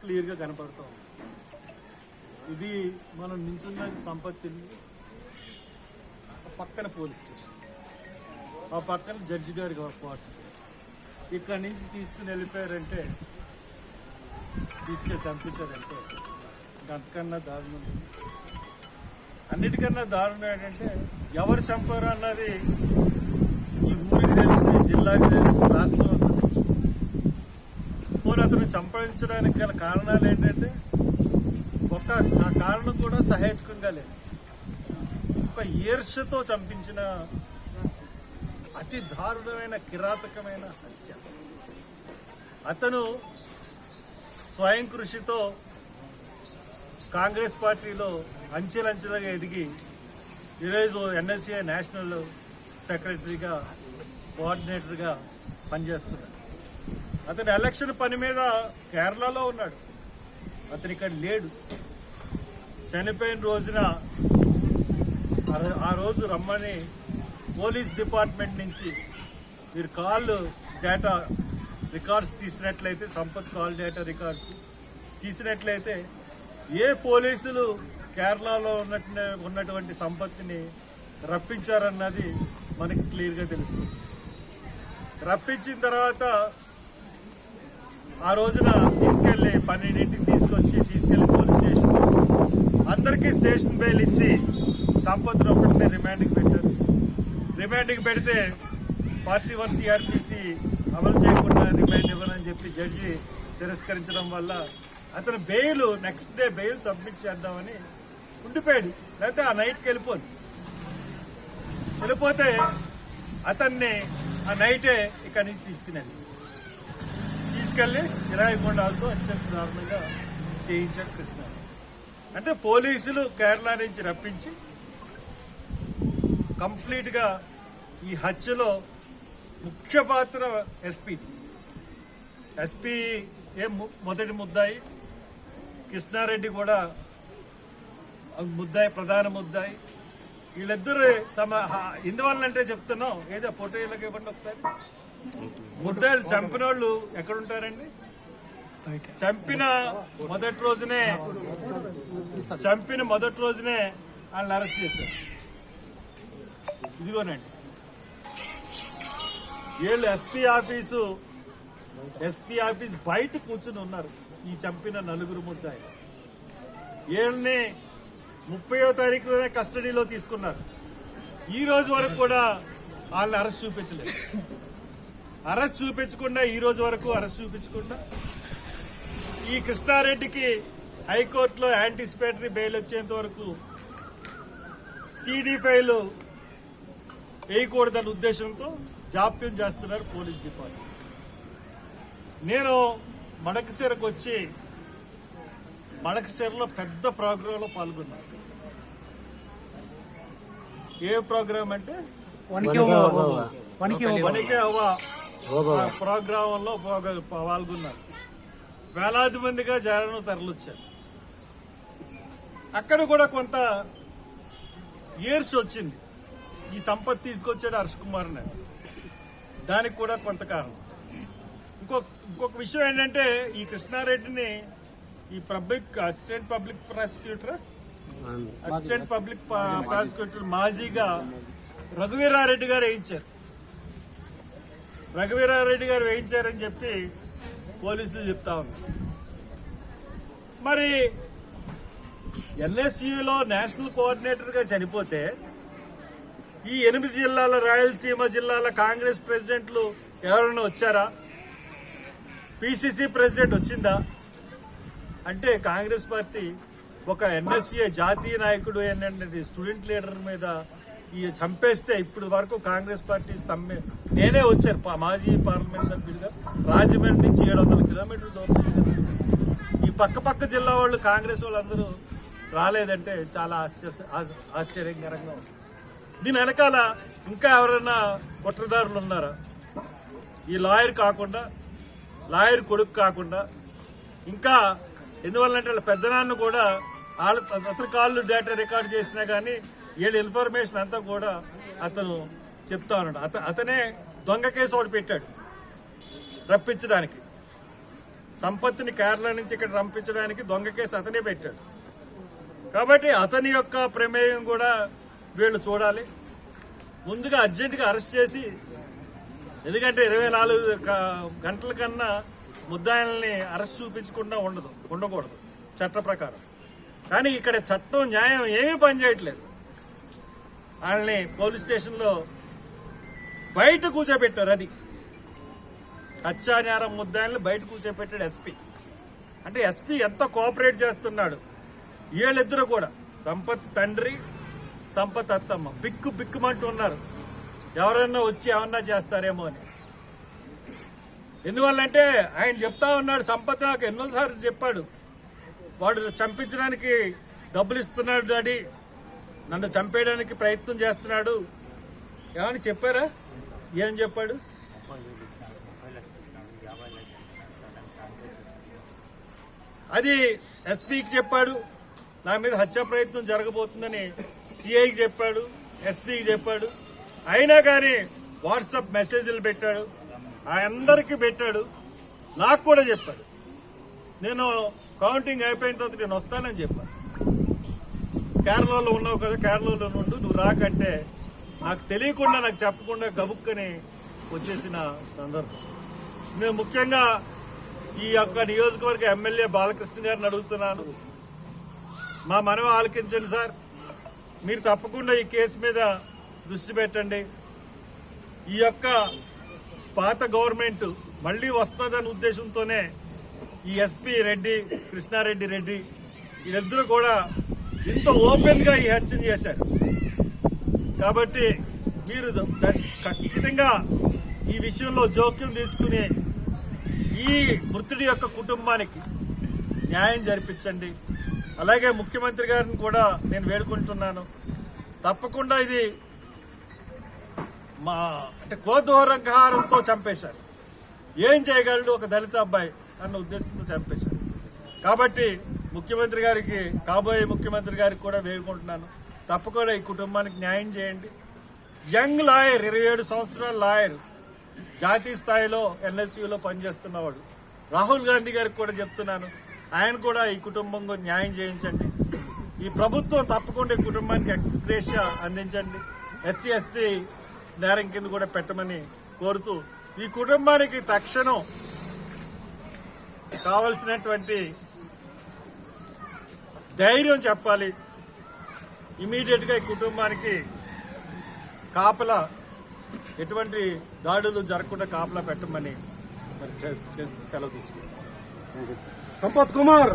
క్లియర్గా కనపడతా ఉంది. ఇది మనం నించున్నది సంపత్తిని పక్కన పోలీస్ స్టేషన్, ఆ పక్కన జడ్జి గారి క్వార్టర్. ఇక్కడి నుంచి తీసుకుని వెళ్ళిపోయారంటే, తీసుకెళ్ళి చంపేశారంటే అంతకన్నా దారుణం. అన్నిటికన్నా దారుణం ఏంటంటే ఎవరు చంపారు అన్నది ఈ ఊరికి తెలుసు, జిల్లాకి తెలుసు, రాష్ట్రం తెలుసు. పోనీ అతను చంపించడానికి గల కారణాలు ఏంటంటే ఒక కారణం కూడా సహేతుకంగా లేదు. ఒక ఈర్ష్యతో చంపించిన అతి దారుణమైన కిరాతకమైన హత్య. అతను స్వయం కృషితో కాంగ్రెస్ పార్టీలో అంచెలంచెలుగా ఎదిగి ఈరోజు ఎన్ఎస్ఏ నేషనల్ సెక్రటరీగా, కోఆర్డినేటర్గా పనిచేస్తున్నాడు. అతను ఎలక్షన్ పని మీద కేరళలో ఉన్నాడు, అతను ఇక్కడ లేడు. చనిపోయిన రోజున ఆ రోజు రమ్మని పోలీస్ డిపార్ట్మెంట్ నుంచి మీరు కాల్ డేటా రికార్డ్స్ తీసినట్లయితే, సంపత్ కాల్ డేటా రికార్డ్స్ తీసినట్లయితే ఏ పోలీసులు కేరళలో ఉన్నటువంటి సంపత్తిని రప్పించారన్నది మనకి క్లియర్గా తెలుస్తుంది. రప్పించిన తర్వాత ఆ రోజున తీసుకెళ్లి 12ంటికి తీసుకెళ్లి పోలీస్ స్టేషన్ అందరికీ స్టేషన్ బెయిల్ ఇచ్చి సంపత్ను ఒకటినే రిమాండ్కి పెట్టారు. రిమాండ్కి పెడితే పార్టీ 1 సిఆర్పిసి అమలు చేయకుండా రిమాండ్ ఇవ్వనని చెప్పి జడ్జి తిరస్కరించడం వల్ల అతను bail next day bail submit చేద్దామని ఉండిపోయాడు. లేకపోతే ఆ నైట్కి వెళ్ళిపోతే అతన్ని ఆ నైటే ఇక్కడి నుంచి తీసుకెళ్లి 20 గుండాలతో అత్యంత దారుణంగా చేయించాడు కృష్ణ. అంటే పోలీసులు కేరళ నుంచి రప్పించి కంప్లీట్గా ఈ హత్యలో ముఖ్య పాత్ర ఎస్పీ మొదటి ముద్దాయి, కృష్ణారెడ్డి కూడా ముద్దాయి, ప్రధాన ముద్దాయి. వీళ్ళిద్దరు ఎందువల్లంటే చెప్తున్నాం, ఏదో ఫోటోలకు ఇవ్వండి ఒకసారి. ముద్దాయిలు చంపిన వాళ్ళు ఎక్కడుంటారండి? చంపిన మొదటి రోజునే వాళ్ళని అరెస్ట్ చేశారు. ఇదిగోనండి, వీళ్ళు ఎస్పీ ఆఫీస్ బయట కూర్చుని ఉన్నారు. ఈ చంపిన 4 ముద్దాయి వీళ్ళని 30వ తారీఖులోనే కస్టడీలో తీసుకున్నారు. ఈ రోజు వరకు కూడా వాళ్ళని అరెస్ట్ చూపించలేదు. ఈ రోజు వరకు అరెస్ట్ చూపించకుండా ఈ కృష్ణారెడ్డికి హైకోర్టులో యాంటిసిపేటరీ బెయిల్ వచ్చేంత వరకు సిడి ఫైలు వేయకూడదన్న ఉద్దేశంతో జాప్యం చేస్తున్నారు పోలీస్ డిపార్ట్మెంట్. నేను మడకశిరకు వచ్చి మడకశిరలో పెద్ద ప్రోగ్రాంలో పాల్గొన్నాను. ఏ ప్రోగ్రాం అంటే వణికే అవ్వ ప్రోగ్రాంలో పాల్గొన్నారు. వేలాది మందిగా జనాలను తరలిచ్చారు. అక్కడ కూడా కొంత ఇయర్స్ వచ్చింది. ఈ సంపత్ తీసుకొచ్చాడు హర్ష్ కుమార్ అని, దానికి కూడా కొంత కారణం. ఇంకొక విషయం ఏంటంటే ఈ కృష్ణారెడ్డిని ఈ అసిస్టెంట్ పబ్లిక్ ప్రాసిక్యూటర్ మాజీగా రఘువీరారెడ్డి గారు వేయించారని చెప్పి పోలీసులు చెప్తా ఉన్నారు. మరి ఎన్ఎస్యూలో నేషనల్ కోఆర్డినేటర్గా చనిపోతే ఈ 8 జిల్లాల రాయలసీమ జిల్లాల కాంగ్రెస్ ప్రెసిడెంట్లు ఎవరైనా వచ్చారా? పిసిసి ప్రెసిడెంట్ వచ్చిందా? అంటే కాంగ్రెస్ పార్టీ ఒక ఎన్ఎస్ఏ జాతీయ నాయకుడు ఏంటంటే స్టూడెంట్ లీడర్ మీద ఈ చంపేస్తే ఇప్పుడు వరకు కాంగ్రెస్ పార్టీ నేనే వచ్చాను మాజీ పార్లమెంట్ సభ్యుడిగా రాజమండ్రి నుంచి 700 కిలోమీటర్ల దూరం నుంచి ఈ పక్క జిల్లా వాళ్ళు కాంగ్రెస్ వాళ్ళందరూ రాలేదంటే చాలా ఆశ్చర్యకరంగా ఉంది. దీని వెనకాల ఇంకా ఎవరైనా కుట్రదారులు ఉన్నారా? ఈ లాయర్ కొడుకు కాకుండా ఇంకా ఎందువల్లంటే వాళ్ళ పెద్దనాన్న కూడా అతని కాళ్ళు డేటా రికార్డ్ చేసినా కానీ వీళ్ళ ఇన్ఫర్మేషన్ అంతా కూడా అతను చెప్తా ఉన్నాడు. అతనే దొంగ కేసు ఒకటి పెట్టాడు రప్పించడానికి. సంపత్తిని కేరళ నుంచి ఇక్కడ రంపించడానికి దొంగ కేసు అతనే పెట్టాడు. కాబట్టి అతని యొక్క ప్రమేయం కూడా వీళ్ళు చూడాలి. ముందుగా అర్జెంటుగా అరెస్ట్ చేసి, ఎందుకంటే 24 గంటల కన్నా ముద్దాయిల్ని అరెస్ట్ చూపించకుండా ఉండకూడదు చట్ట ప్రకారం. కానీ ఇక్కడ చట్టం న్యాయం ఏమీ పనిచేయట్లేదు. వాళ్ళని పోలీస్ స్టేషన్లో బయట కూర్చోబెట్టారు. అది హత్యానేరం ముద్దాయిల్ని బయట కూర్చోబెట్టాడు ఎస్పీ. అంటే ఎస్పీ ఎంత కోఆపరేట్ చేస్తున్నాడు. వీళ్ళిద్దరూ కూడా సంపత్ తండ్రి, సంపత్ అత్తమ్మ బిక్కుమంటూ ఉన్నారు, ఎవరైనా వచ్చి ఏమన్నా చేస్తారేమో అని. ఎందువల్లంటే ఆయన చెప్తా ఉన్నాడు, సంపత్ నాకు ఎన్నోసార్లు చెప్పాడు, వాడు చంపించడానికి డబ్బులు ఇస్తున్నాడు డాడీ, నన్ను చంపేయడానికి ప్రయత్నం చేస్తున్నాడు. ఏమని చెప్పారా? ఏం చెప్పాడు? అది ఎస్పీకి చెప్పాడు, నా మీద హత్యా ప్రయత్నం జరగబోతుందని సిఐకి చెప్పాడు, ఎస్పీకి చెప్పాడు. అయినా కానీ వాట్సాప్ మెసేజ్లు పెట్టాడు, అందరికీ పెట్టాడు, నాకు కూడా చెప్పాడు. నేను కౌంటింగ్ అయిపోయిన తర్వాత నేను వస్తానని చెప్పాను. కేరళలో ఉన్నావు కదా, కేరళలో నుండి నువ్వు రాకంటే నాకు తెలియకుండా, నాకు చెప్పకుండా గబుక్కని వచ్చేసిన సందర్భం. నేను ముఖ్యంగా ఈ యొక్క నియోజకవర్గ ఎమ్మెల్యే బాలకృష్ణ గారిని అడుగుతున్నాను, మా మనవి ఆలకించండి సార్. మీరు తప్పకుండా ఈ కేసు మీద దృష్టి పెట్టండి. ఈ యొక్క పాత గవర్నమెంట్ మళ్లీ వస్తుందనే ఉద్దేశంతోనే ఈ ఎస్పీ రెడ్డి, కృష్ణారెడ్డి రెడ్డి వీళ్ళిద్దరూ కూడా ఇంత ఓపెన్ గా ఈ హత్య చేశారు. కాబట్టి మీరు ఖచ్చితంగా ఈ విషయంలో జోక్యం తీసుకుని ఈ మృతుడి యొక్క కుటుంబానికి న్యాయం జరిపించండి. అలాగే ముఖ్యమంత్రి గారిని కూడా నేను వేడుకుంటున్నాను, తప్పకుండా ఇది అంటే కోదోరంకారంతో చంపేశారు, ఏం చేయగలడు ఒక దళిత అబ్బాయి అన్న ఉద్దేశంతో చంపేశారు. కాబట్టి ముఖ్యమంత్రి గారికి, కాబోయే ముఖ్యమంత్రి గారికి కూడా వేడుకుంటున్నాను, తప్పకుండా ఈ కుటుంబానికి న్యాయం చేయండి. యంగ్ లాయర్, 27 సంవత్సరాల లాయర్, జాతీయ స్థాయిలో ఎన్ఎస్యూలో పనిచేస్తున్నవాడు రాహుల్ గాంధీ గారికి కూడా చెప్తున్నాను, ఆయన కూడా ఈ కుటుంబంలో న్యాయం చేయించండి. ఈ ప్రభుత్వం తప్పకుండా ఈ కుటుంబానికి ఎక్స్గ్రేషియా అందించండి. ఎస్సీ ఎస్టీ నేరం కింద కూడా పెట్టమని కోరుతూ, ఈ కుటుంబానికి తక్షణం కావలసినటువంటి ధైర్యం చెప్పాలి. ఇమీడియట్ గా ఈ కుటుంబానికి కాపలా, ఎటువంటి దాడులు జరగకుండా కాపలా పెట్టమని మరి చేస్తూ సెలవు తీసుకుంటాం. సంపత్ కుమార్